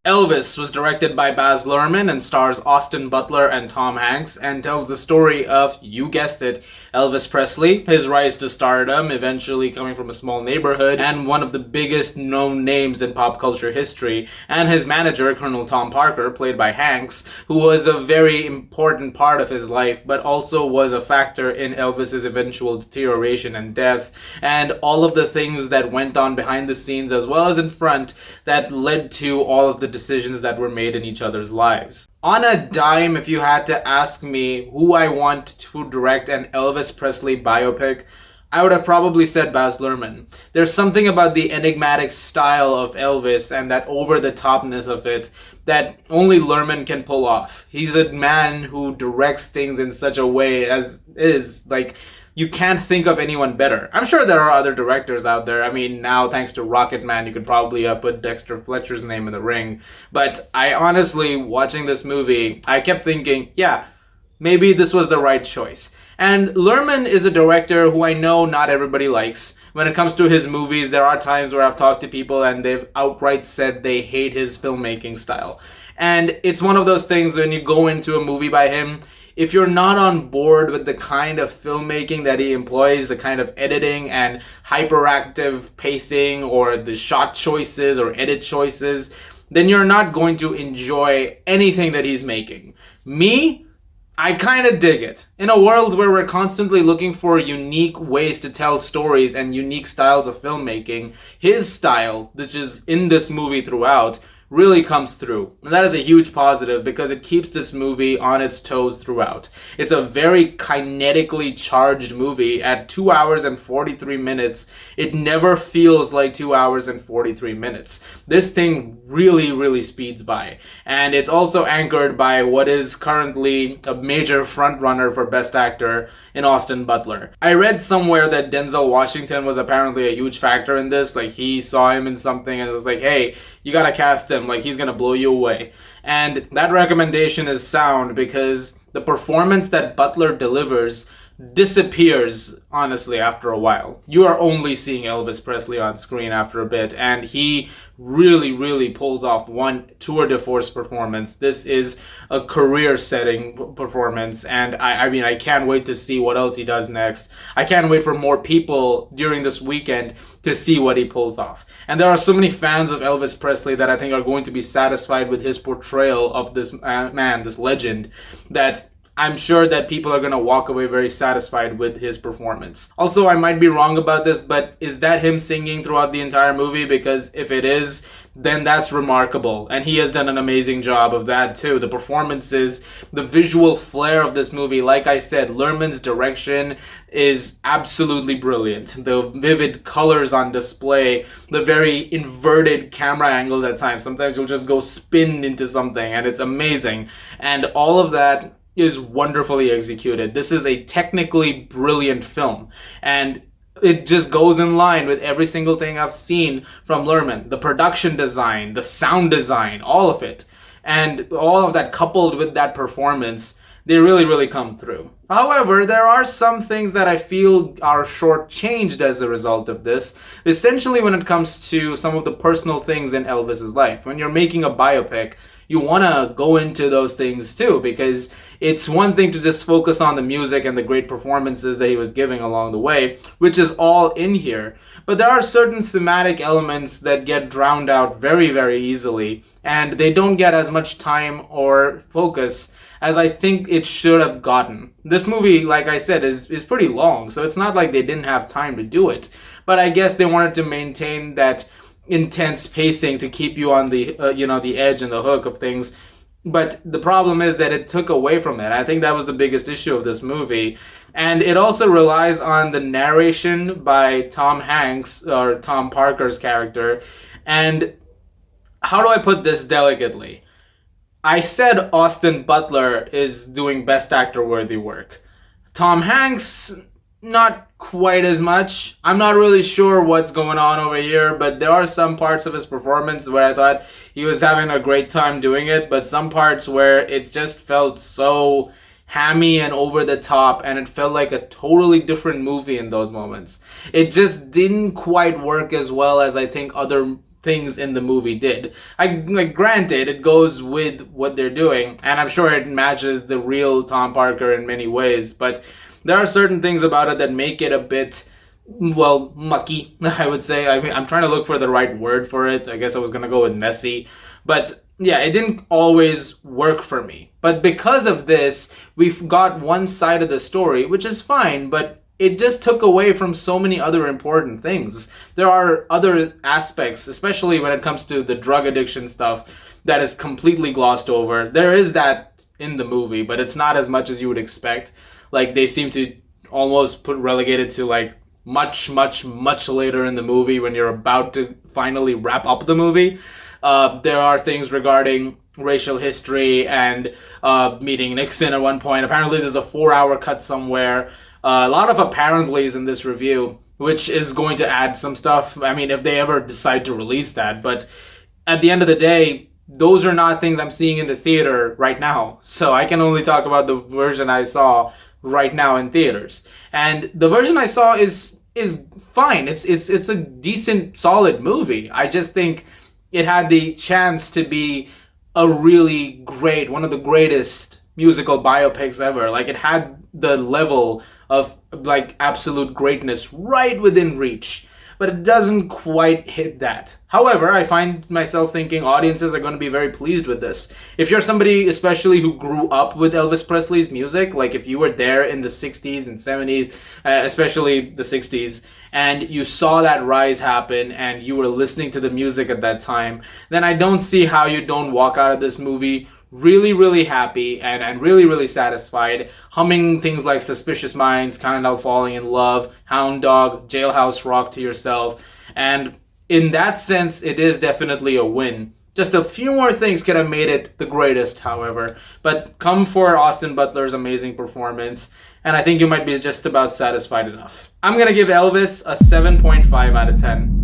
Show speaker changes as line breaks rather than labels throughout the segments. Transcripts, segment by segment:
Elvis was directed by Baz Luhrmann and stars Austin Butler and Tom Hanks and tells the story of, you guessed it, Elvis Presley, his rise to stardom, eventually coming from a small neighborhood and one of the biggest known names in pop culture history, and his manager, Colonel Tom Parker, played by Hanks, who was a very important part of his life but also was a factor in Elvis's eventual deterioration and death, and all of the things that went on behind the scenes as well as in front that led to all of the decisions that were made in each other's lives. On a dime, if you had to ask me who I want to direct an Elvis Presley biopic, I would have probably said Baz Luhrmann. There's something about the enigmatic style of Elvis and that over-the-topness of it that only Luhrmann can pull off. He's a man who directs things in such a way as is like you can't think of anyone better. I'm sure there are other directors out there. I mean, now thanks to Rocketman, you could probably put Dexter Fletcher's name in the ring. But I honestly, watching this movie, I kept thinking, yeah, maybe this was the right choice. And Luhrmann is a director who I know not everybody likes. When it comes to his movies, there are times where I've talked to people and they've outright said they hate his filmmaking style. And it's one of those things when you go into a movie by him, if you're not on board with the kind of filmmaking that he employs, the kind of editing and hyperactive pacing or the shot choices or edit choices, then you're not going to enjoy anything that he's making. Me, I kind of dig it. In a world where we're constantly looking for unique ways to tell stories and unique styles of filmmaking, his style, which is in this movie throughout, really comes through. And that is a huge positive because it keeps this movie on its toes throughout. It's a very kinetically charged movie. At 2 hours and 43 minutes, it never feels like 2 hours and 43 minutes. This thing really, really speeds by. And it's also anchored by what is currently a major frontrunner for Best Actor in Austin Butler. I read somewhere that Denzel Washington was apparently a huge factor in this. Like, he saw him in something and was like, hey, you gotta cast him, like he's gonna blow you away. And that recommendation is sound because the performance that Butler delivers disappears, honestly, after a while. You are only seeing Elvis Presley on screen after a bit, and he really, really pulls off one tour de force performance. This is a career-setting performance, and I mean, I can't wait to see what else he does next. I can't wait for more people during this weekend to see what he pulls off. And there are so many fans of Elvis Presley that I think are going to be satisfied with his portrayal of this man, this legend, that I'm sure that people are going to walk away very satisfied with his performance. Also, I might be wrong about this, but is that him singing throughout the entire movie? Because if it is, then that's remarkable. And he has done an amazing job of that too. The performances, the visual flair of this movie, like I said, Luhrmann's direction is absolutely brilliant. The vivid colors on display, the very inverted camera angles at times. Sometimes you'll just go spin into something and it's amazing. And all of that is wonderfully executed. This is a technically brilliant film, and it just goes in line with every single thing I've seen from Luhrmann. The production design, the sound design, all of it. And all of that coupled with that performance, they really, really come through. However, there are some things that I feel are shortchanged as a result of this, essentially when it comes to some of the personal things in Elvis's life. When you're making a biopic, you want to go into those things too, because it's one thing to just focus on the music and the great performances that he was giving along the way, which is all in here. But there are certain thematic elements that get drowned out very, very easily, and they don't get as much time or focus as I think it should have gotten. This movie, like I said, is pretty long, so it's not like they didn't have time to do it. But I guess they wanted to maintain that intense pacing to keep you on the the edge and the hook of things. But the problem is that it took away from it. I think that was the biggest issue of this movie. And it also relies on the narration by Tom Hanks, or Tom Parker's character. And how do I put this delicately? I said Austin Butler is doing Best Actor worthy work. Tom Hanks, not quite as much. I'm not really sure what's going on over here, but there are some parts of his performance where I thought he was having a great time doing it, but some parts where it just felt so hammy and over the top, and it felt like a totally different movie in those moments. It just didn't quite work as well as I think other things in the movie did. Granted, it goes with what they're doing, and I'm sure it matches the real Tom Parker in many ways, but there are certain things about it that make it a bit, well, mucky, I would say. I mean, I'm trying to look for the right word for it. I guess I was gonna go with messy, but yeah, it didn't always work for me. But because of this, we've got one side of the story, which is fine, but it just took away from so many other important things. There are other aspects, especially when it comes to the drug addiction stuff, that is completely glossed over. There is that in the movie, but it's not as much as you would expect. Like, they seem to almost put relegated to like much, much, much later in the movie when you're about to finally wrap up the movie. There are things regarding racial history and meeting Nixon at one point. Apparently, there's a 4-hour cut somewhere. A lot of apparentlys in this review, which is going to add some stuff. I mean, if they ever decide to release that. But at the end of the day, those are not things I'm seeing in the theater right now. So I can only talk about the version I saw right now in theaters. And the version I saw is fine. It's a decent, solid movie. I just think it had the chance to be a really great, one of the greatest musical biopics ever. Like, it had the level of like absolute greatness right within reach, but it doesn't quite hit that. However, I find myself thinking audiences are going to be very pleased with this. If you're somebody especially who grew up with Elvis Presley's music, like if you were there in the 60s and 70s, especially the 60s, and you saw that rise happen and you were listening to the music at that time, then I don't see how you don't walk out of this movie really, really happy and really, really satisfied, humming things like Suspicious Minds, Cannonball Falling in Love, Hound Dog, Jailhouse Rock to yourself. And in that sense, it is definitely a win. Just a few more things could have made it the greatest, however. But come for Austin Butler's amazing performance, and I think you might be just about satisfied enough. I'm gonna give Elvis a 7.5 out of 10.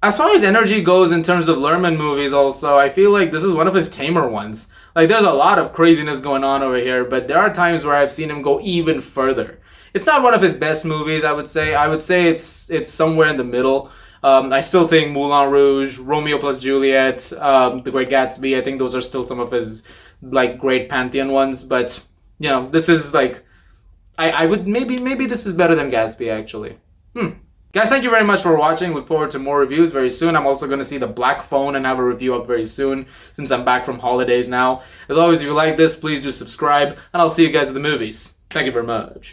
As far as energy goes in terms of Luhrmann movies also, I feel like this is one of his tamer ones. Like, there's a lot of craziness going on over here, but there are times where I've seen him go even further. It's not one of his best movies, I would say. I would say it's somewhere in the middle. I still think Moulin Rouge, Romeo plus Juliet, The Great Gatsby, I think those are still some of his like great pantheon ones, but you know, this is like, I would maybe this is better than Gatsby actually. Guys, thank you very much for watching. Look forward to more reviews very soon. I'm also going to see The Black Phone and have a review up very soon since I'm back from holidays now. As always, if you like this, please do subscribe, and I'll see you guys at the movies. Thank you very much.